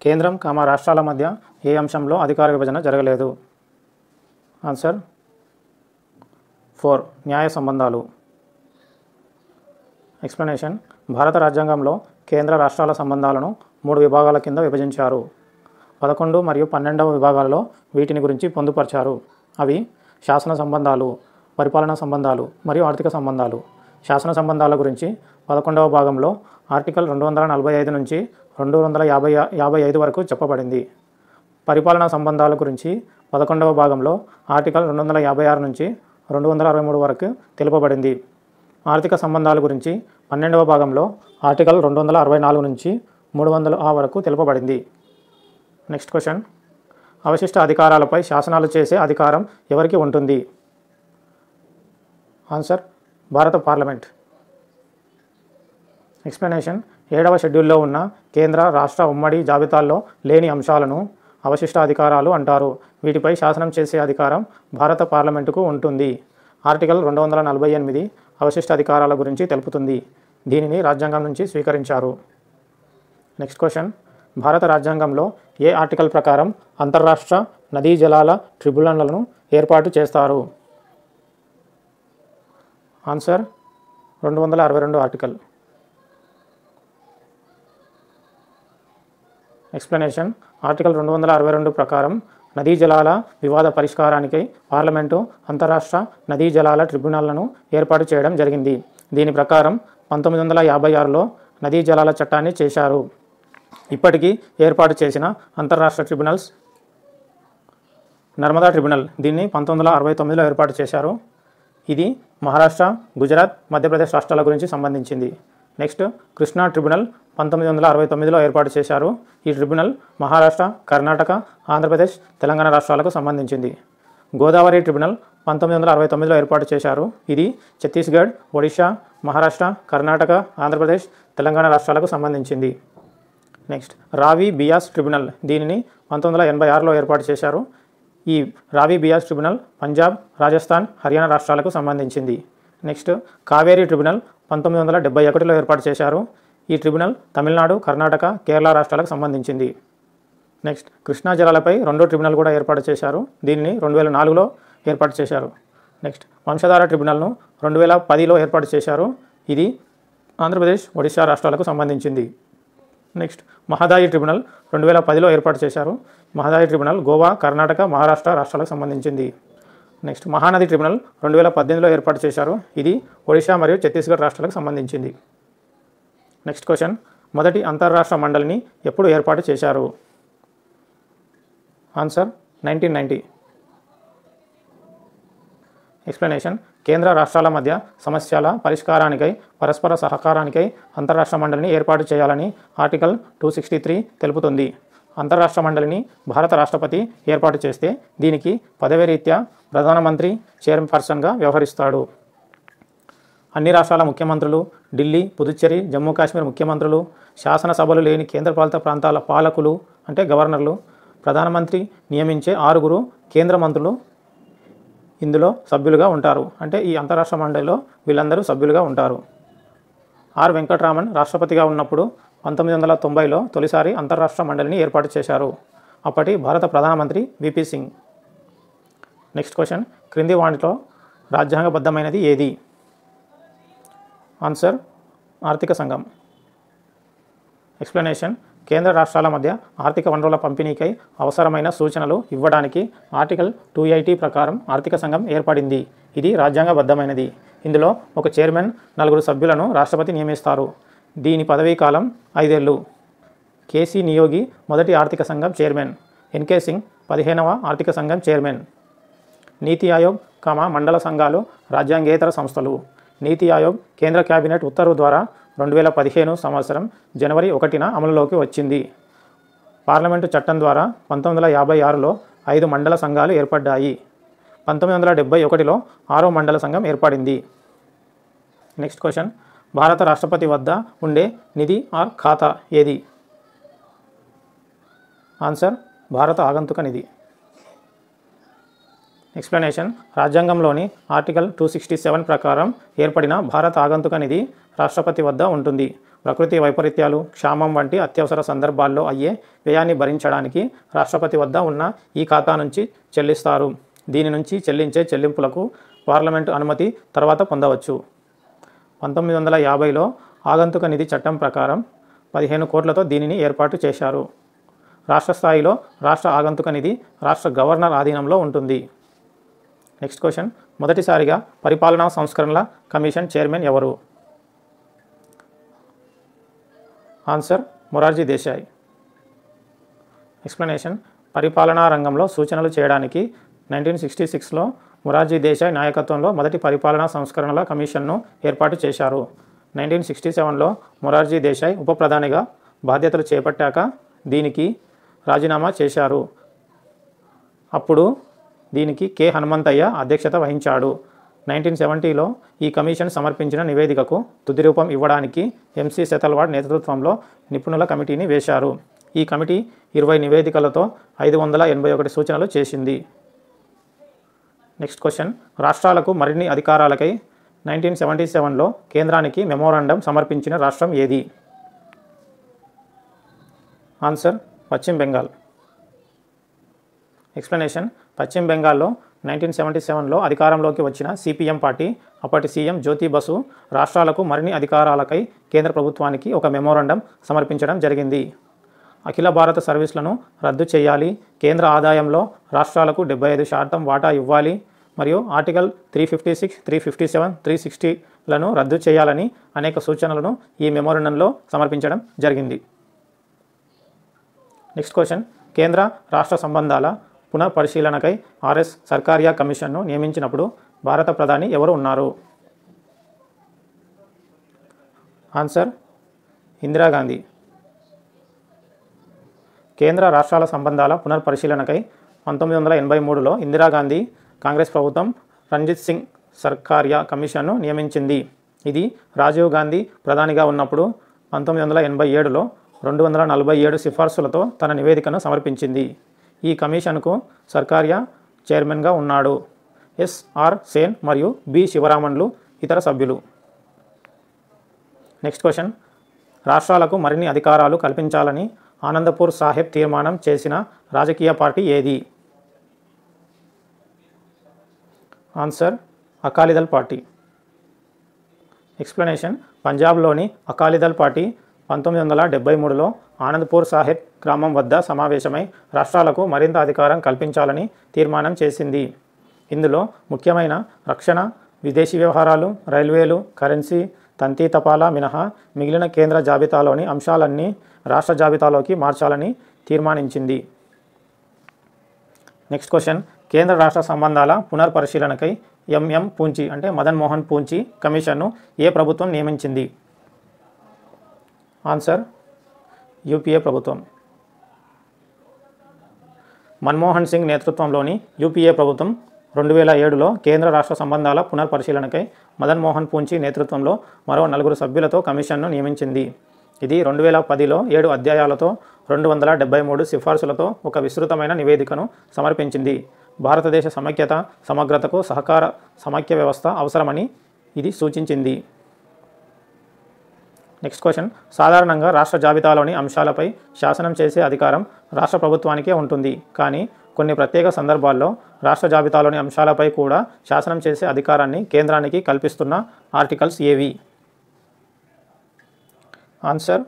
కేంద్రం రాష్ట్రాల మధ్య ఏ అంశంలో అధికార విభజన జరగలేదు? ఆన్సర్ 4 న్యాయ సంబంధాలు. ఎక్స్ప్లెనేషన్. భారత రాజ్యాంగంలో కేంద్ర రాష్ట్రాల సంబంధాలను 3 విభాగాల కింద విభజించారు. 11 మరియు 12వ విభాగాలలో వీటిని గురించి పొందుపరిచారు. అవి శాసన సంబంధాలు, పరిపాలనా సంబంధాలు మరియు ఆర్థిక సంబంధాలు. శాసన సంబంధాల గురించి 11వ భాగంలో ఆర్టికల్ 245 నుంచి 255 వరకు చెప్పబడింది. పరిపాలనా సంబంధాల గురించి 11వ భాగంలో ఆర్టికల్ 256 నుంచి 263 వరకు తెలుపబడింది. ఆర్థిక సంబంధాల గురించి 12వ భాగంలో ఆర్టికల్ 264 నుంచి 300 వరకు తెలుపబడింది. Next question. అవశిష్ట అధికారాలపై శాసనాలు చేసే అధికారం ఎవరికి ఉంటుంది? ఆన్సర్ భారత పార్లమెంట్. ఎక్స్ప్లెనేషన్. 7వ షెడ్యూల్లో ఉన్న కేంద్ర రాష్ట్ర ఉమ్మడి జాబితాల్లో లేని అంశాలను అవశిష్ట అధికారాలు అంటారు. వీటిపై శాసనం చేసే అధికారం భారత పార్లమెంటుకు ఉంటుంది. ఆర్టికల్ 248 అవశిష్ట అధికారాల గురించి తెలుపుతుంది. దీనిని రాజ్యాంగం నుంచి స్వీకరించారు. Next question. భారత రాజ్యాంగంలో ఏ ఆర్టికల్ ప్రకారం అంతర్రాష్ట్ర నదీ జలాల ట్రిబ్యునల్లను ఏర్పాటు చేస్తారు? Answer 262 article. ఎక్స్ప్లెనేషన్. ఆర్టికల్ 262 ప్రకారం నదీ జలాల వివాద పరిష్కారానికై పార్లమెంటు అంతర్రాష్ట్ర నదీ జలాల ట్రిబ్యునల్లను ఏర్పాటు చేయడం జరిగింది. దీని ప్రకారం 1956లో నదీ జలాల చట్టాన్ని చేశారు. ఇప్పటికీ ఏర్పాటు చేసిన అంతర్రాష్ట్ర ట్రిబ్యునల్స్ నర్మదా ట్రిబ్యునల్, దీన్ని 1969లో ఏర్పాటు చేశారు. ఇది మహారాష్ట్ర, గుజరాత్, మధ్యప్రదేశ్ రాష్ట్రాల గురించి సంబంధించింది. నెక్స్ట్ కృష్ణా ట్రిబ్యునల్ 1969లో ఏర్పాటు చేశారు. ఈ ట్రిబ్యునల్ మహారాష్ట్ర, కర్ణాటక, ఆంధ్రప్రదేశ్, తెలంగాణ రాష్ట్రాలకు సంబంధించింది. గోదావరి ట్రిబ్యునల్ 1969లో ఏర్పాటు చేశారు. ఇది ఛత్తీస్గఢ్, ఒడిషా, మహారాష్ట్ర, కర్ణాటక, ఆంధ్రప్రదేశ్, తెలంగాణ రాష్ట్రాలకు సంబంధించింది. నెక్స్ట్ రావి బియాస్ ట్రిబ్యునల్, దీనిని 1986లో ఏర్పాటు చేశారు. ఈ రావి బియాస్ ట్రిబ్యునల్ పంజాబ్, రాజస్థాన్, హర్యానా రాష్ట్రాలకు సంబంధించింది. నెక్స్ట్ కావేరీ ట్రిబ్యునల్ 1971లో ఏర్పాటు చేశారు. ఈ ట్రిబ్యునల్ తమిళనాడు, కర్ణాటక, కేరళ రాష్ట్రాలకు సంబంధించింది. నెక్స్ట్ కృష్ణా జలాలపై 2వ ట్రిబ్యునల్ కూడా ఏర్పాటు చేశారు. దీనిని 2004లో ఏర్పాటు చేశారు. నెక్స్ట్ వంశధార ట్రిబ్యునల్ను 2010లో ఏర్పాటు చేశారు. ఇది ఆంధ్రప్రదేశ్, ఒడిశా రాష్ట్రాలకు సంబంధించింది. నెక్స్ట్ మహదాయి ట్రిబ్యునల్ 2010లో ఏర్పాటు చేశారు. మహదాయి ట్రిబ్యునల్ గోవా, కర్ణాటక, మహారాష్ట్ర రాష్ట్రాలకు సంబంధించింది. నెక్స్ట్ మహానది ట్రిబ్యునల్ 2018లో ఏర్పాటు చేశారు. ఇది ఒడిశా మరియు ఛత్తీస్గఢ్ రాష్ట్రాలకు సంబంధించింది. Next question. మొదటి అంతర్రాష్ట్ర మండలిని ఎప్పుడు ఏర్పాటు చేశారు? ఆన్సర్ 1990. ఎక్స్ప్లెనేషన్. కేంద్ర రాష్ట్రాల మధ్య సమస్యల పరిష్కారానికై, పరస్పర సహకారానికై అంతర్రాష్ట్ర మండలిని ఏర్పాటు చేయాలని ఆర్టికల్ 263 తెలుపుతుంది. అంతర్రాష్ట్ర మండలిని భారత రాష్ట్రపతి ఏర్పాటు చేస్తే దీనికి పదవి రీత్యా ప్రధానమంత్రి చైర్పర్సన్గా వ్యవహరిస్తాడు. అన్ని రాష్ట్రాల ముఖ్యమంత్రులు, ఢిల్లీ, పుదుచ్చేరి, జమ్మూ కాశ్మీర్ ముఖ్యమంత్రులు, శాసనసభలు లేని కేంద్రపాలిత ప్రాంతాల పాలకులు అంటే గవర్నర్లు, ప్రధానమంత్రి నియమించే 6 కేంద్ర మంత్రులు ఇందులో సభ్యులుగా ఉంటారు. అంటే ఈ అంతర్రాష్ట్ర మండలిలో వీళ్ళందరూ సభ్యులుగా ఉంటారు. ఆర్ వెంకట్రామన్ రాష్ట్రపతిగా ఉన్నప్పుడు 1990లో తొలిసారి అంతర్రాష్ట్ర మండలిని ఏర్పాటు చేశారు. అప్పటి భారత ప్రధానమంత్రి విపి సింగ్. Next question. క్రింది వాటిలో రాజ్యాంగబద్ధమైనది ఏది? ఆన్సర్ ఆర్థిక సంఘం. ఎక్స్ప్లెనేషన్. కేంద్ర రాష్ట్రాల మధ్య ఆర్థిక వనరుల పంపిణీకై అవసరమైన సూచనలు ఇవ్వడానికి ఆర్టికల్ 280 ప్రకారం ఆర్థిక సంఘం ఏర్పడింది. ఇది రాజ్యాంగబద్ధమైనది. ఇందులో ఒక చైర్మన్, 4 సభ్యులను రాష్ట్రపతి నియమిస్తారు. దీని పదవీ కాలం 5 ఏళ్ళు. కేసీ నియోగి మొదటి ఆర్థిక సంఘం చైర్మన్, ఎన్కే సింగ్ 15వ ఆర్థిక సంఘం చైర్మన్. నీతి ఆయోగ్, మండల సంఘాలు రాజ్యాంగేతర సంస్థలు. నీతి ఆయోగ్ కేంద్ర కేబినెట్ ఉత్తర్వు ద్వారా 2015 సంవత్సరం జనవరి 1న అమలులోకి వచ్చింది. పార్లమెంటు చట్టం ద్వారా 1956లో 5 మండల సంఘాలు ఏర్పడ్డాయి. 1971లో 6వ మండల సంఘం ఏర్పడింది. Next question. భారత రాష్ట్రపతి వద్ద ఉండే నిధి ఆర్ ఖాతా ఏది? ఆన్సర్ భారత ఆగంతుక నిధి. ఎక్స్ప్లెనేషన్. రాజ్యాంగంలోని ఆర్టికల్ 267 ప్రకారం ఏర్పడిన భారత ఆగంతుక నిధి రాష్ట్రపతి వద్ద ఉంటుంది. ప్రకృతి వైపరీత్యాలు, క్షామం వంటి అత్యవసర సందర్భాల్లో అయ్యే వ్యయాన్ని భరించడానికి రాష్ట్రపతి వద్ద ఉన్న ఈ ఖాతా నుంచి చెల్లిస్తారు. దీని నుంచి చెల్లించే చెల్లింపులకు పార్లమెంటు అనుమతి తర్వాత పొందవచ్చు. 1950లో ఆగంతుక నిధి చట్టం ప్రకారం 15 కోట్లతో దీనిని ఏర్పాటు చేశారు. రాష్ట్ర స్థాయిలో రాష్ట్ర ఆగంతుక నిధి రాష్ట్ర గవర్నర్ ఆధీనంలో ఉంటుంది. Next question. మొదటిసారిగా పరిపాలనా సంస్కరణల కమిషన్ చైర్మన్ ఎవరు? ఆన్సర్ మొరార్జీ దేశాయ్. ఎక్స్ప్లెనేషన్. పరిపాలనా రంగంలో సూచనలు చేయడానికి 1966లో మొరార్జీ దేశాయ్ నాయకత్వంలో మొదటి పరిపాలనా సంస్కరణల కమిషన్ను ఏర్పాటు చేశారు. 1967లో మొరార్జీ దేశాయ్ ఉప ప్రధానిగా బాధ్యతలు చేపట్టాక దీనికి రాజీనామా చేశారు. అప్పుడు దీనికి కె హనుమంతయ్య అధ్యక్షత వహించాడు. 1970లో ఈ కమిషన్ సమర్పించిన నివేదికకు తుది రూపం ఇవ్వడానికి ఎంసి సెతల్వాడ్ నేతృత్వంలో నిపుణుల కమిటీని వేశారు. ఈ కమిటీ 20 నివేదికలతో 581 సూచనలు చేసింది. Next question. రాష్ట్రాలకు మరిన్ని అధికారాలకై 1977లో కేంద్రానికి మెమోరాండం సమర్పించిన రాష్ట్రం ఏది? ఆన్సర్ పశ్చిమ బెంగాల్. ఎక్స్ప్లెనేషన్. పశ్చిమ బెంగాల్లో 1977లో అధికారంలోకి వచ్చిన సిపిఎం పార్టీ అప్పటి సీఎం జ్యోతి బసు రాష్ట్రాలకు మరిన్ని అధికారాలకై కేంద్ర ప్రభుత్వానికి ఒక మెమోరాండం సమర్పించడం జరిగింది. అఖిల భారత సర్వీసులను రద్దు చేయాలి, కేంద్ర ఆదాయంలో రాష్ట్రాలకు 75% వాటా ఇవ్వాలి మరియు ఆర్టికల్ 356, 357, 360లను రద్దు చేయాలని అనేక సూచనలను ఈ మెమోరాండంలో సమర్పించడం జరిగింది. Next question. కేంద్ర రాష్ట్ర సంబంధాల పునఃపరిశీలనకై ఆర్ఎస్ సర్కారియా కమిషన్ను నియమించినప్పుడు భారత ప్రధాని ఎవరు ఉన్నారు? ఆన్సర్ ఇందిరాగాంధీ. కేంద్ర రాష్ట్రాల సంబంధాల పునఃపరిశీలనకై 1983లో ఇందిరాగాంధీ కాంగ్రెస్ ప్రభుత్వం రంజిత్ సింగ్ సర్కారియా కమిషన్ను నియమించింది. ఇది రాజీవ్ గాంధీ ప్రధానిగా ఉన్నప్పుడు 1987లో 247 సిఫార్సులతో తన నివేదికను సమర్పించింది. ఈ కమిషన్కు సర్కారియా చైర్మన్గా ఉన్నాడు. ఎస్ఆర్ సేన్ మరియు బి శివరామన్లు ఇతర సభ్యులు. Next question. రాష్ట్రాలకు మరిన్ని అధికారాలు కల్పించాలని ఆనందపూర్ సాహెబ్ తీర్మానం చేసిన రాజకీయ పార్టీ ఏది? Answer Akali Dal party. ఎక్స్ప్లెనేషన్. పంజాబ్లోని అకాలీదళ్ పార్టీ 1973లో ఆనందపూర్ సాహెబ్ గ్రామం వద్ద సమావేశమై రాష్ట్రాలకు మరింత అధికారం కల్పించాలని తీర్మానం చేసింది. ఇందులో ముఖ్యమైన రక్షణ, విదేశీ వ్యవహారాలు, రైల్వేలు, కరెన్సీ, తంతి తపాలా మినహా మిగిలిన కేంద్ర జాబితాలోని అంశాలన్నీ రాష్ట్ర జాబితాలోకి మార్చాలని తీర్మానించింది. Next question. కేంద్ర రాష్ట్ర సంబంధాల పునర్పరిశీలనకై ఎంఎం పూంచి అంటే మదన్ మోహన్ పూంచి కమిషన్ను ఏ ప్రభుత్వం నియమించింది? ఆన్సర్ యూపీఏ ప్రభుత్వం. మన్మోహన్ సింగ్ నేతృత్వంలోని యూపీఏ ప్రభుత్వం 2007లో కేంద్ర రాష్ట్ర సంబంధాల పునర్పరిశీలనకై మదన్ మోహన్ పూంచి నేతృత్వంలో మరో 4 సభ్యులతో కమిషన్ను నియమించింది. ఇది 2010లో 7 అధ్యాయాలతో 273 సిఫార్సులతో ఒక విస్తృతమైన నివేదికను సమర్పించింది. భారతదేశ సమైక్యత, సమగ్రతకు సహకార సమైక్య వ్యవస్థ అవసరమని ఇది సూచించింది. Next question. సాధారణంగా రాష్ట్ర జాబితాలోని అంశాలపై శాసనం చేసే అధికారం రాష్ట్ర ప్రభుత్వానికే ఉంటుంది. కానీ కొన్ని ప్రత్యేక సందర్భాల్లో రాష్ట్ర జాబితాలోని అంశాలపై కూడా శాసనం చేసే అధికారాన్ని కేంద్రానికి కల్పిస్తున్న ఆర్టికల్స్ ఏవి? Answer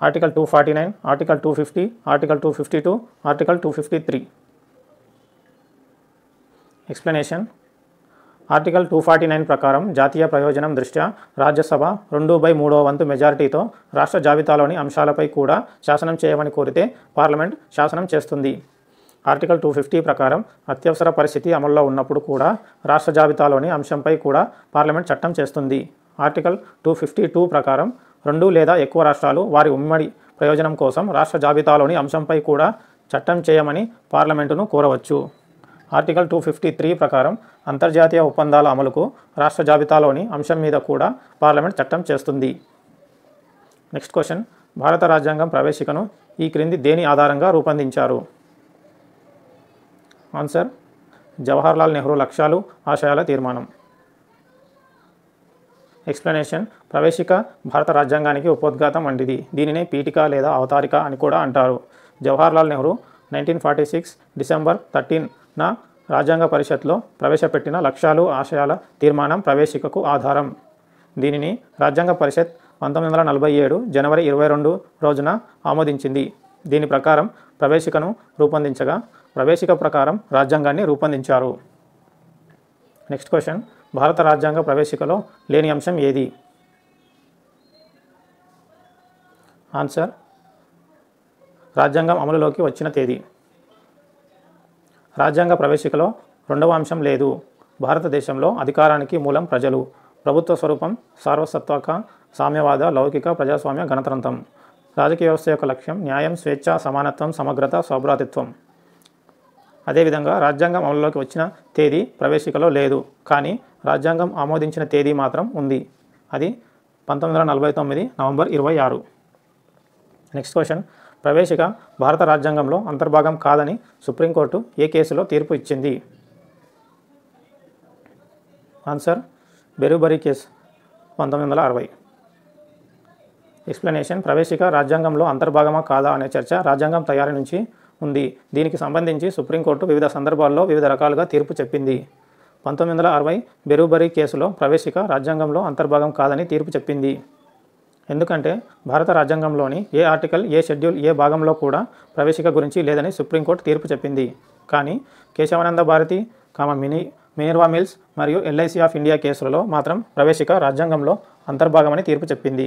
article 249, article 250, article 252, article 253. Explanation. Article 249 ప్రకారం జాతీయ ప్రయోజనం దృష్ట్యా రాజ్యసభ 2/3 వంతు మెజారిటీతో రాష్ట్ర జాబితాలోని అంశాలపై కూడా శాసనం చేయమని కోరితే పార్లమెంట్ శాసనం చేస్తుంది. ఆర్టికల్ 250 ప్రకారం అత్యవసర పరిస్థితి అమల్లో ఉన్నప్పుడు కూడా రాష్ట్ర జాబితాలోని అంశంపై కూడా పార్లమెంట్ చట్టం చేస్తుంది. ఆర్టికల్ 252 ప్రకారం 2 లేదా ఎక్కువ రాష్ట్రాలు వారి ఉమ్మడి ప్రయోజనం కోసం రాష్ట్ర జాబితాలోని అంశంపై కూడా చట్టం చేయమని పార్లమెంటును కోరవచ్చు. ఆర్టికల్ 253 ప్రకారం అంతర్జాతీయ ఒప్పందాల అమలుకు రాష్ట్ర జాబితాలోని అంశం మీద కూడా పార్లమెంట్ చట్టం చేస్తుంది. Next question. భారత రాజ్యాంగం ప్రవేశికను ఈ క్రింది దేని ఆధారంగా రూపొందించారు? ఆన్సర్ జవహర్లాల్ నెహ్రూ లక్ష్యాలు ఆశయాల తీర్మానం. ఎక్స్ప్లెనేషన్. ప్రవేశిక భారత రాజ్యాంగానికి ఉపోద్ఘాతం వంటిది. దీనినే పీఠిక లేదా అవతారిక అని కూడా అంటారు. జవహర్లాల్ నెహ్రూ 1946 డిసెంబర్ 13న రాజ్యాంగ పరిషత్లో ప్రవేశపెట్టిన లక్ష్యాలు ఆశయాల తీర్మానం ప్రవేశికకు ఆధారం. దీనిని రాజ్యాంగ పరిషత్ 1947 జనవరి 22 రోజున ఆమోదించింది. దీని ప్రకారం ప్రవేశికను రూపొందించగా ప్రవేశిక ప్రకారం రాజ్యాంగాన్ని రూపొందించారు. Next question. భారత రాజ్యాంగ ప్రవేశికలో లేని అంశం ఏది? ఆన్సర్ రాజ్యాంగం అమలులోకి వచ్చిన తేదీ. రాజ్యాంగ ప్రవేశికలో రెండవ అంశం లేదు. భారతదేశంలో అధికారానికి మూలం ప్రజలు. ప్రభుత్వ స్వరూపం సార్వసత్వక, సామ్యవాద, లౌకిక, ప్రజాస్వామ్య, గణతంత్రం. రాజకీయ వ్యవస్థ యొక్క లక్ష్యం న్యాయం, స్వేచ్ఛ, సమానత్వం, సమగ్రత, సౌభ్రాతృత్వం. అదేవిధంగా రాజ్యాంగం అమలులోకి వచ్చిన తేదీ ప్రవేశికలో లేదు, కానీ రాజ్యాంగం ఆమోదించిన తేదీ మాత్రం ఉంది. అది 1949 నవంబర్ 26. Next question. ప్రవేశిక భారత రాజ్యాంగంలో అంతర్భాగం కాదని సుప్రీంకోర్టు ఏ కేసులో తీర్పు ఇచ్చింది? Answer Berubari case 1960. ఎక్స్ప్లెనేషన్. ప్రవేశిక రాజ్యాంగంలో అంతర్భాగమా కాదా అనే చర్చ రాజ్యాంగం తయారీ నుంచి ఉంది. దీనికి సంబంధించి సుప్రీంకోర్టు వివిధ సందర్భాల్లో వివిధ రకాలుగా తీర్పు చెప్పింది. 1960 బెరుబరీ కేసులో ప్రవేశిక రాజ్యాంగంలో అంతర్భాగం కాదని తీర్పు చెప్పింది. ఎందుకంటే భారత రాజ్యాంగంలోని ఏ ఆర్టికల్, ఏ షెడ్యూల్, ఏ భాగంలో కూడా ప్రవేశిక గురించి లేదని సుప్రీంకోర్టు తీర్పు చెప్పింది. కానీ కేశవానంద భారతి, మినర్వా మిల్స్ మరియు LIC ఆఫ్ ఇండియా కేసులలో మాత్రం ప్రవేశిక రాజ్యాంగంలో అంతర్భాగమని తీర్పు చెప్పింది.